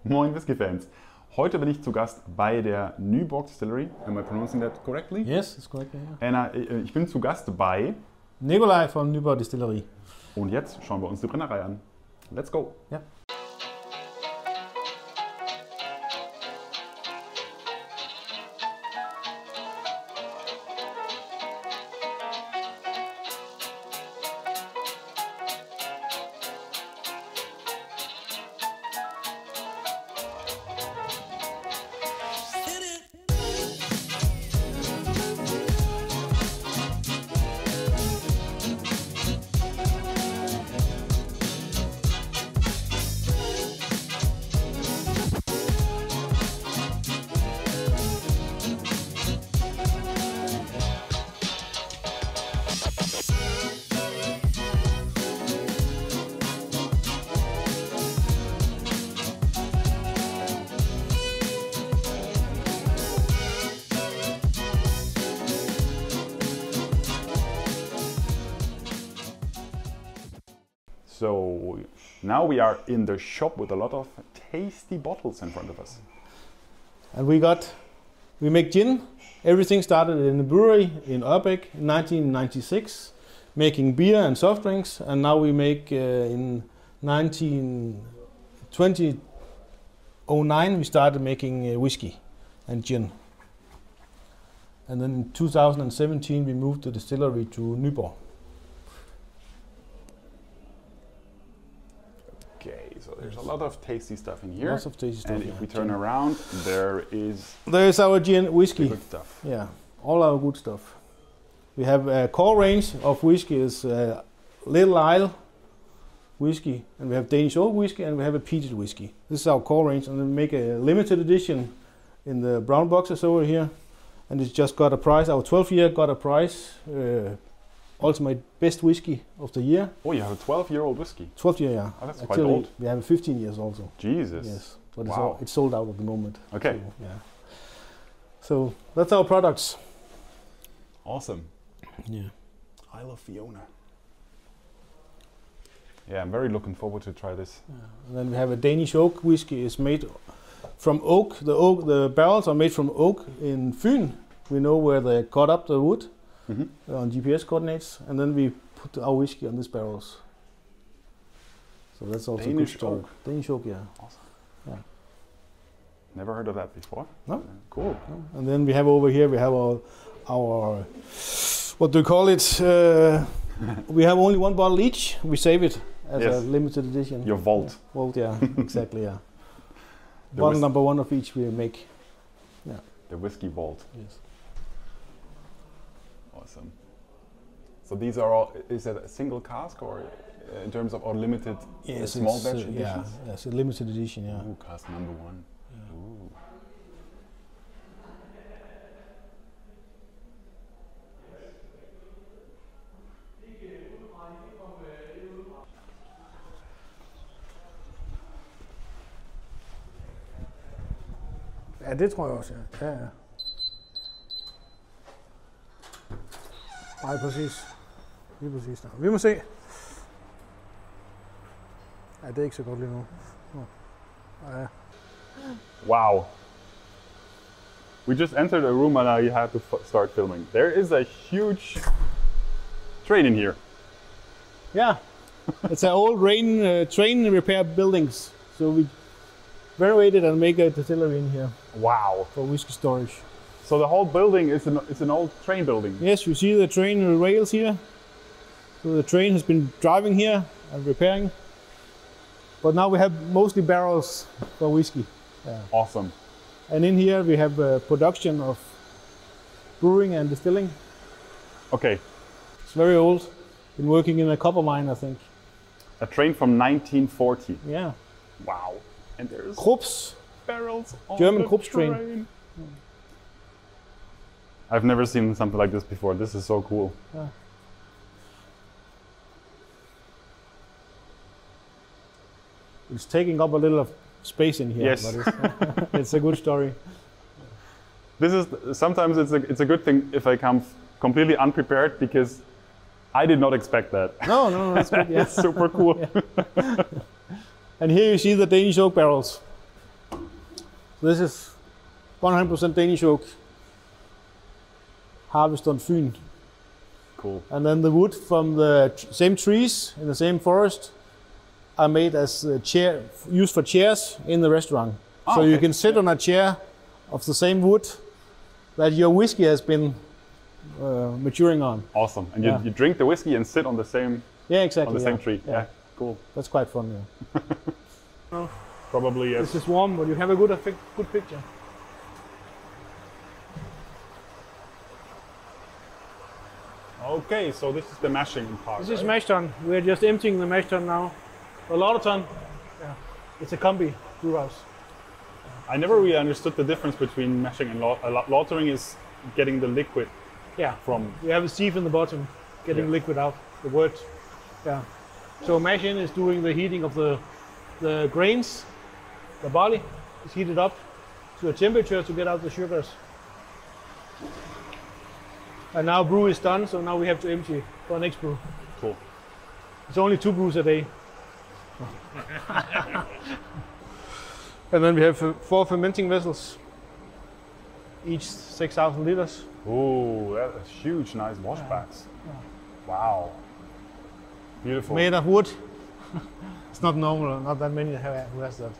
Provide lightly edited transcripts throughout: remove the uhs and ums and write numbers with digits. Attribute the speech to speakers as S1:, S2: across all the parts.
S1: Moin Whisky-Fans. Heute bin ich zu Gast bei der Nyborg Distillery. Am I pronouncing that correctly?
S2: Yes, it's correct. Yeah.
S1: Ich bin zu Gast bei
S2: Nikolai von Nyborg Distillery.
S1: Und jetzt schauen wir uns die Brennerei an. Let's go!
S2: Ja.
S1: So now we are in the shop with a lot of tasty bottles in front of us.
S2: And we make gin. Everything started in a brewery in Urbeck in 1996, making beer and soft drinks. And now we make in 2009 we started making whiskey and gin. And then in 2017 we moved the distillery to Nyborg.
S1: Okay, so there's a lot of tasty stuff in here.
S2: Lots of tasty stuff.
S1: And if we turn around,
S2: there's our gin whiskey.
S1: Good stuff.
S2: Yeah, all our good stuff. We have a core range of whiskey is Little Isle whiskey, and we have Danish oak whiskey, and we have a peated whiskey. This is our core range, and we make a limited edition in the brown boxes over here, and it's just got a prize. Our 12-year got a prize. Ultimate best whiskey of the year.
S1: Oh, you have a 12-year-old whiskey?
S2: 12-year, yeah.
S1: Oh, that's
S2: actually,
S1: quite old.
S2: We have 15 years also.
S1: Jesus.
S2: Yes, but
S1: wow.
S2: it's sold out at the moment.
S1: Okay.
S2: So, yeah. So that's our products.
S1: Awesome.
S2: Yeah.
S1: Isle of Fionia. Yeah, I'm very looking forward to try this.
S2: Yeah. And then we have a Danish oak whiskey. It's made from oak. The barrels are made from oak in Fyn. We know where they cut up the wood. On GPS coordinates, and then we put our whiskey on these barrels. So that's also
S1: Danish
S2: good story.
S1: oak.
S2: Danish oak, yeah.
S1: Awesome.
S2: Yeah.
S1: Never heard of that before.
S2: No.
S1: Cool.
S2: No. And then we have over here, we have our what do you call it? We have only one bottle each. We save it as a limited edition.
S1: Your vault.
S2: Yeah. Vault, yeah, exactly, yeah. Bottle number one of each we make. Yeah.
S1: The whiskey vault.
S2: Yes.
S1: Awesome. So these are all, is that a single cask or in terms of or limited small batch editions?
S2: Yeah, it's a limited edition, yeah.
S1: Ooh, cask number one. Yeah. Ooh.
S2: Ja, det tror jeg også, ja. Ja. Nej, præcis. Lige præcis der. Vi må se. Ja, det er ikke så godt lige nu. Ja.
S1: Wow. We just entered a room and I had to start filming. There is a huge train in here.
S2: Yeah. It's an old train repair buildings. So we renovated and make a distillery in here.
S1: Wow.
S2: For whiskey storage.
S1: So the whole building is an old train building?
S2: Yes, you see the train rails here. So the train has been driving here and repairing. But now we have mostly barrels for whiskey. Yeah.
S1: Awesome.
S2: And in here we have production of brewing and distilling.
S1: Okay.
S2: It's very old. Been working in a copper mine, I think.
S1: A train from 1940?
S2: Yeah.
S1: Wow. And there's
S2: Krups.
S1: Barrels on
S2: German
S1: the
S2: Krups train.
S1: I've never seen something like this before. This is so cool.
S2: Yeah. It's taking up a little of space in here.
S1: Yes.
S2: But it's a good story.
S1: This is sometimes it's a good thing if I come completely unprepared because I did not expect that.
S2: No, that's good. Yeah.
S1: It's super cool.
S2: Yeah. And here you see the Danish oak barrels. This is 100% Danish oak, harvested on Fyn.
S1: Cool.
S2: And then the wood from the same trees in the same forest are made as used for chairs in the restaurant.
S1: Oh,
S2: so
S1: okay.
S2: you can sit on a chair of the same wood that your whiskey has been maturing on.
S1: Awesome. And you drink the whiskey and sit on the same
S2: exactly.
S1: on the same tree. Yeah. Cool.
S2: That's quite fun. Yeah.
S1: Probably yes.
S2: This is warm, but you have a good picture.
S1: Okay, so this is the mashing part.
S2: This is mash tun. We're just emptying the mash tun now. A lot of ton. Yeah. It's a combi brew house.
S1: I never really understood the difference between mashing and lautering is getting the liquid from.
S2: You have a sieve in the bottom, getting liquid out, the wort. Yeah. So mashing is doing the heating of the grains, the barley is heated up to a temperature to get out the sugars. And now brew is done, so now we have to empty for next brew.
S1: Cool.
S2: It's only 2 brews a day. And then we have 4 fermenting vessels, each 6,000 liters.
S1: Ooh, that's huge, nice washbacks. Wow. Beautiful.
S2: Made of wood. It's not normal, not that many who has that.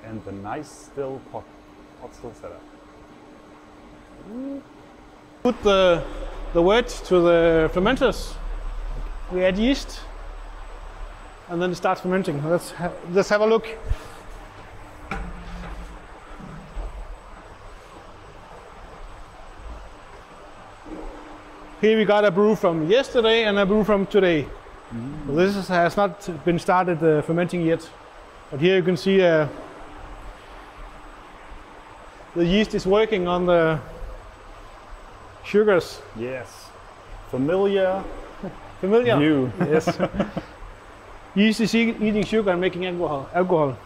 S1: And the nice still pot still setup.
S2: Put the wort to the fermenters. We add yeast, and then it starts fermenting. Let's have a look. Here we got a brew from yesterday and a brew from today. So this has not been started fermenting yet, but here you can see the yeast is working on the sugars.
S1: Yes. Familiar
S2: Familiar?
S1: view.
S2: Yes. Yeast is eating sugar and making alcohol.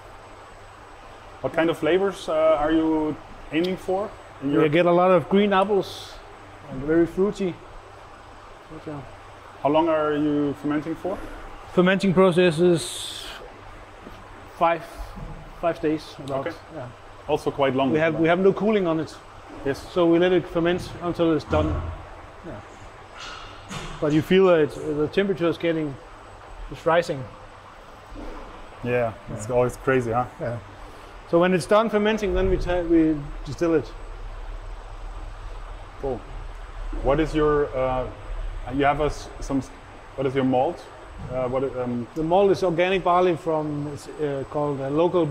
S1: What kind of flavors are you aiming for?
S2: You get a lot of green apples and very fruity. Yeah.
S1: How long are you fermenting for?
S2: Fermenting process is 5 days. About.
S1: Okay.
S2: Yeah.
S1: Also quite long.
S2: We have no cooling on it.
S1: Yes.
S2: So we let it ferment until it's done. Yeah. But you feel it, the temperature is rising.
S1: Yeah, it's always crazy, huh?
S2: Yeah. So when it's done fermenting, then we distill it.
S1: Cool. What is your? You have what is your malt?
S2: The malt is organic barley from called local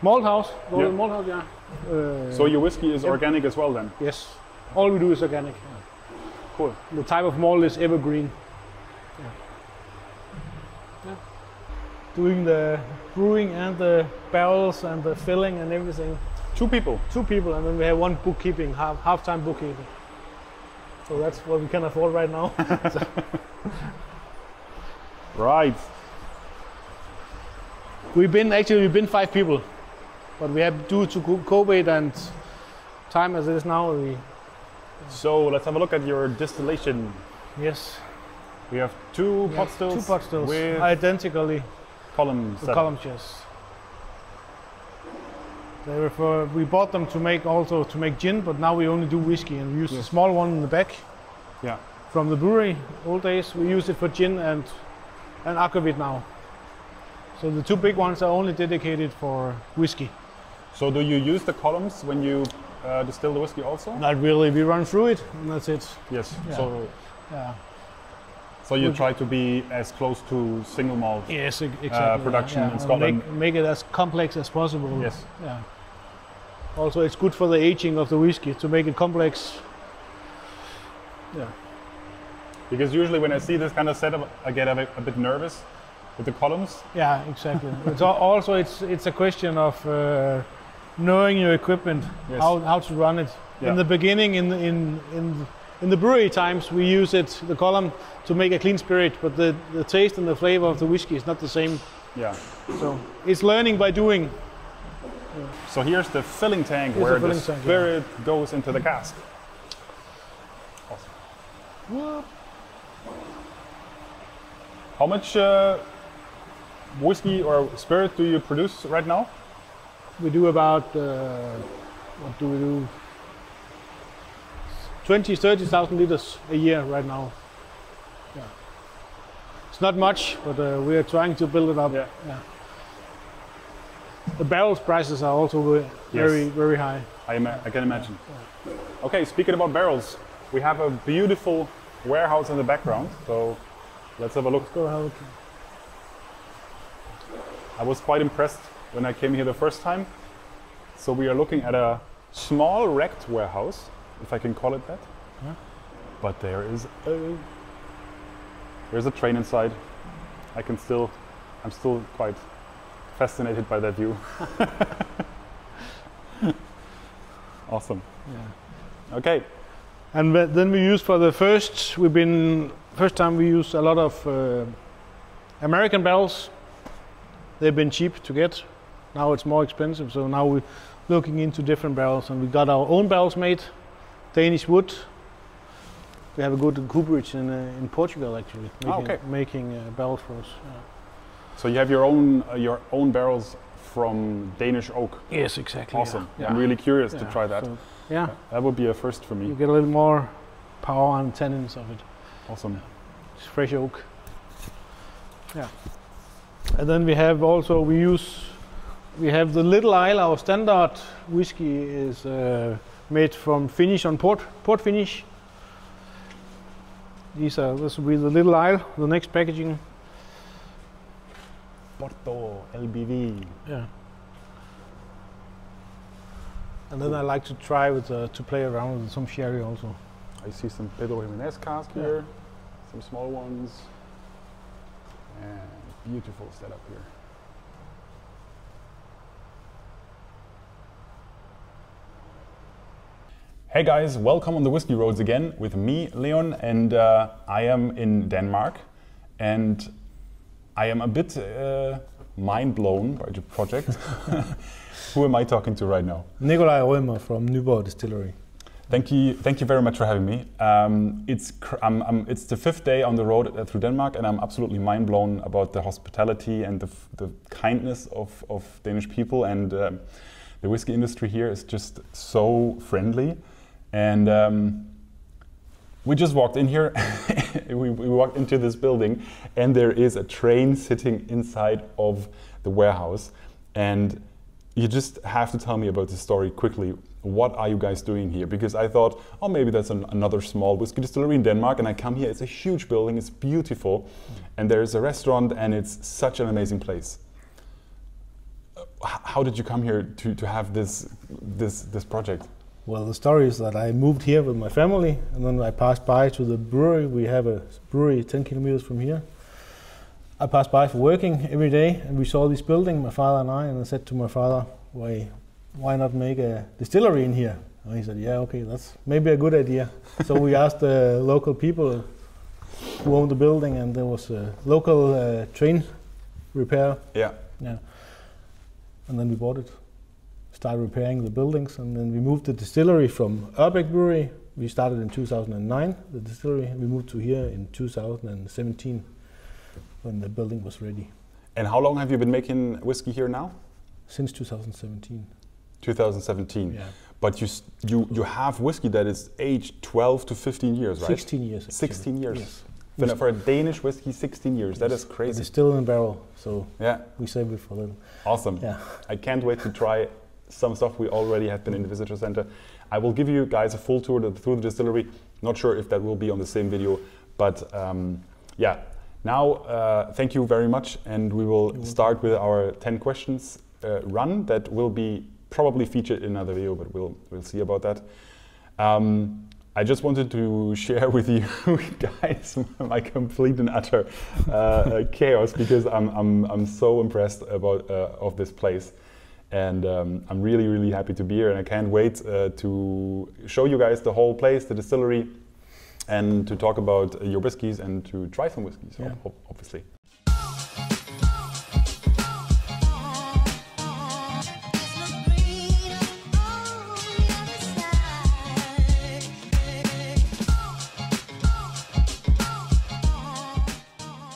S2: malt house. Local malt house, yeah.
S1: So your whiskey is organic as well, then?
S2: Yes. All we do is organic.
S1: Cool.
S2: The type of malt is evergreen. Yeah. Doing the brewing and the barrels and the filling and everything.
S1: 2 people?
S2: 2 people, and then we have 1 bookkeeping, half-time bookkeeping. So that's what we can afford right now.
S1: Right.
S2: We've been 5 people, but we have due to COVID and time as it is now.
S1: So let's have a look at your distillation.
S2: Yes.
S1: We have 2 pot stills.
S2: 2 pot stills,
S1: with
S2: identically.
S1: columns.
S2: Columns, yes. We bought them to make gin, but now we only do whiskey, and we use the small one in the back.
S1: Yeah.
S2: From the brewery, old days, we use it for gin and aquavit now. So the 2 big ones are only dedicated for whiskey.
S1: So do you use the columns when you distill the whiskey also?
S2: Not really. We run through it, and that's it.
S1: Yes.
S2: Yeah.
S1: So you try to be as close to single malt
S2: exactly.
S1: production in Scotland.
S2: Make it as complex as possible.
S1: Yes.
S2: Yeah. Also, it's good for the aging of the whiskey to make it complex. Yeah.
S1: Because usually when I see this kind of setup, I get a bit nervous with the columns.
S2: Yeah, exactly. It's a question of knowing your equipment, how to run it.
S1: Yeah.
S2: In the beginning, in the brewery times, we use the column to make a clean spirit, but the taste and the flavor of the whiskey is not the same.
S1: Yeah.
S2: So it's learning by doing.
S1: So here's the filling tank where the spirit goes into the cask. Awesome. How much whiskey or spirit do you produce right now?
S2: We do about, what do we do? 30,000 liters a year right now. Yeah. It's not much, but we are trying to build it up.
S1: Yeah.
S2: Yeah. The barrels prices are also very, very high.
S1: I can imagine. Okay, speaking about barrels, we have a beautiful warehouse in the background, so let's have a look.
S2: Let's go have a look.
S1: I was quite impressed when I came here the first time. So we are looking at a small wrecked warehouse, if I can call it that.
S2: Yeah.
S1: But there's a train inside. I'm still quite fascinated by that view. Awesome.
S2: Yeah.
S1: Okay.
S2: And then we use for the first time we use a lot of American barrels. They've been cheap to get. Now it's more expensive, so now we're looking into different barrels, and we got our own barrels made, Danish wood. We have a good cooperage in Portugal actually, making barrels for us. Yeah.
S1: So you have your own barrels from Danish oak.
S2: Yes, exactly.
S1: Awesome.
S2: Yeah.
S1: I'm really curious to try that.
S2: So, yeah.
S1: That would be a first for me.
S2: You get a little more power and tannins of it.
S1: Awesome.
S2: It's fresh oak. Yeah. And then we have also, we have the Little Isle. Our standard whiskey is made from finish on port finish. This will be the Little Isle, the next packaging.
S1: Porto, LBV.
S2: Yeah. And then I like to try to play around with some sherry also.
S1: I see some Pedro Jimenez cask here, some small ones, and beautiful setup here. Hey guys, welcome on the Whiskey Roads again with me, Leon, and I am in Denmark, and I am a bit mind blown by the project. Who am I talking to right now?
S2: Nikolaj Rømer from Nyborg Distillery.
S1: Thank you very much for having me. It's the 5th day on the road through Denmark, and I'm absolutely mind blown about the hospitality and the kindness of Danish people, and the whiskey industry here is just so friendly. And we just walked in here. we walked into this building, and there is a train sitting inside of the warehouse, and you just have to tell me about this story quickly. What are you guys doing here? Because I thought, oh, maybe that's another small whiskey distillery in Denmark, and I come here, it's a huge building, it's beautiful, and there's a restaurant, and it's such an amazing place. How did you come here to have this project?
S2: Well, the story is that I moved here with my family, and then I passed by to the brewery. We have a brewery 10 kilometers from here. I passed by for working every day, and we saw this building, my father and I said to my father, why not make a distillery in here? And he said, yeah, okay, that's maybe a good idea. So we asked the local people who owned the building, and there was a local train repair.
S1: Yeah.
S2: And then we bought it, started repairing the buildings, and then we moved the distillery from Ørbæk Brewery. We started in 2009, the distillery, and we moved to here in 2017 when the building was ready.
S1: And how long have you been making whiskey here now?
S2: Since 2017.
S1: 2017.
S2: Yeah.
S1: But you have whiskey that is aged 12 to 15 years, right?
S2: 16 years. Actually.
S1: 16 years.
S2: Yes.
S1: For a Danish whiskey, 16 years. Yes. That is crazy.
S2: It's still in barrel, so
S1: yeah,
S2: we save it for a little.
S1: Awesome.
S2: Yeah.
S1: I can't wait to try some stuff. We already have been in the visitor center. I will give you guys a full tour through the distillery. Not sure if that will be on the same video, but yeah. Now, thank you very much, and we will start with our 10 questions run that will be probably featured in another video, but we'll see about that. I just wanted to share with you guys my complete and utter chaos, because I'm so impressed of this place, and I'm really happy to be here, and I can't wait to show you guys the whole place, the distillery, and to talk about your whiskies and to try some whiskies, obviously.